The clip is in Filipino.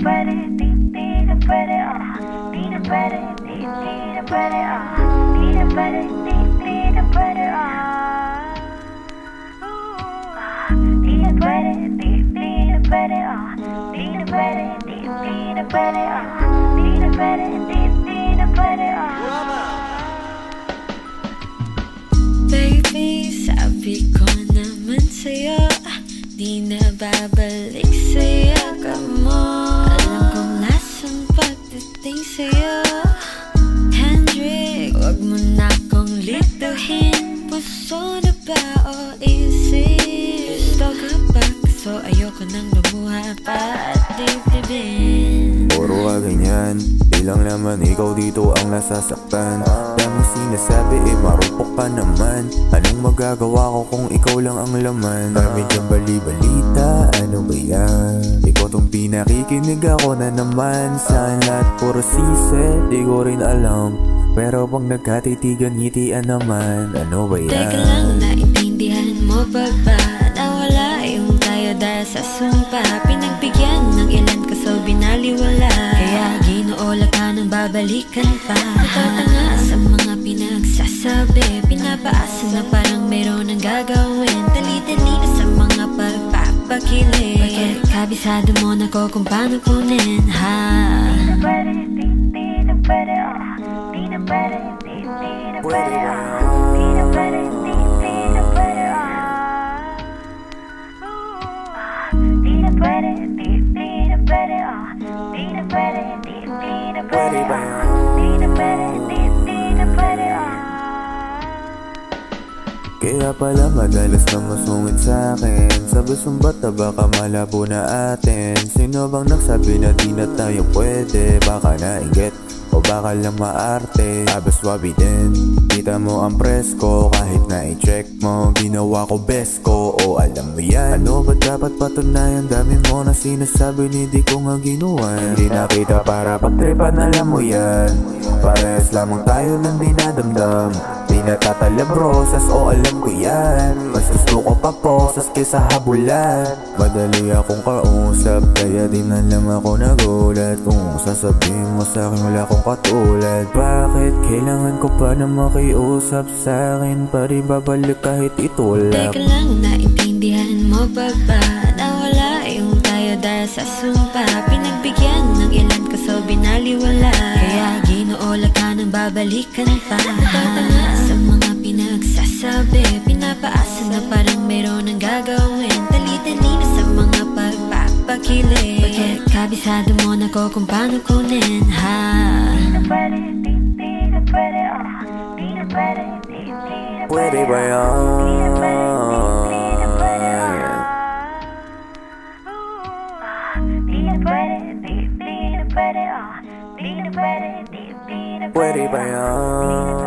pwede, di na pwede, di na pwede, di na pwede, di na pwede, di na pwede, di na pwede, di na pwede, di na pwede, di na pwede, di na pwede, di na pwede, Baby, sabi ko naman sa'yo, di na babalik sa'yo ka mo. Alam kong nasan pagdating sa'yo, Hendrik, wag mo na kong lituhin. Puso na ba o isip? Gusto ka ba? Kaso ayoko nang lumuha pa at dibdibin. Puro ka ganyan, ilang naman ikaw dito ang nasasaktan. Daming sinasabi marupok ka naman. Anong magagawa ko kung ikaw lang ang laman? Dami dyang bali-balita, ano ba yan? Ikaw tong pinakikinig, ako na naman. Saan lahat puro sisi, di ko rin alam. Pero pag nagkatitigan, ngitian naman. Ano ba yan? Teka lang, naintindihan mo ba ba? Nawala yung tayo dahil sa sumpa. Pinagbigyan ng ilan kaso binaliwala. Kaya ginoola ka nang babalikan pa. Natatanga sa mga pinagsasabi. Pinapaasa na parang meron ang gagawin. Dali-dali na sa mga pagpapakilig. Bakit kabisado mo na ko kung paano kunin, ha? di na pwede, di na pwede, di na pwede, di na pwede, di na pwede, di na pwede, di na pwede, di na pwede, di na pwede, di na pwede, di na pwede, di na pwede. Kaya pala madalas na masungit sa'kin. Sabi sumbat na baka malabo na atin. Sino bang nagsabi na di na tayo pwede? Baka nainggit o baka lang maarte. Abaswabi din, kita mo ang presko. Kahit na i-check mo, ginawa ko best ko. O alam mo yan, ano ba dapat patunayan? Dami mo na sinasabi, hindi ko nga ginawa. Hindi na kita para pagtripan, alam mo yan. Parehas lamang tayo ng dinadamdam. Di natatalab rosas, o alam ko yan. Mas gusto ko pa posas kesa habulan. Madali akong kausap, kaya di na lang ako nagulat. Kung sasabihin mo sa'kin wala akong katulad. Bakit kailangan ko pa na makiusap sa'kin? Pari babalik kahit itulak. Teka lang, naintindihan mo ba ba? Nawala yung tayo dahil sa sumpa. Pinagbigyan ng ilan kaso binaliwala. Kaya ginoola ka nang babalikan pa. Natatanga sa mga pinagsasabi. Pinapaasa na parang meron ang gagawin. Dali-dali na sa mga pagpapakilig. Bakit kabisado mo na ko kung paano kunin, ha? Di na pwede, di na pwede, di na pwede, di na pwede, Pwede ba yan? di na pwede, di na pwede, di na pwede, di na pwede, di na pwede, di na pwede, Pwede ba yan?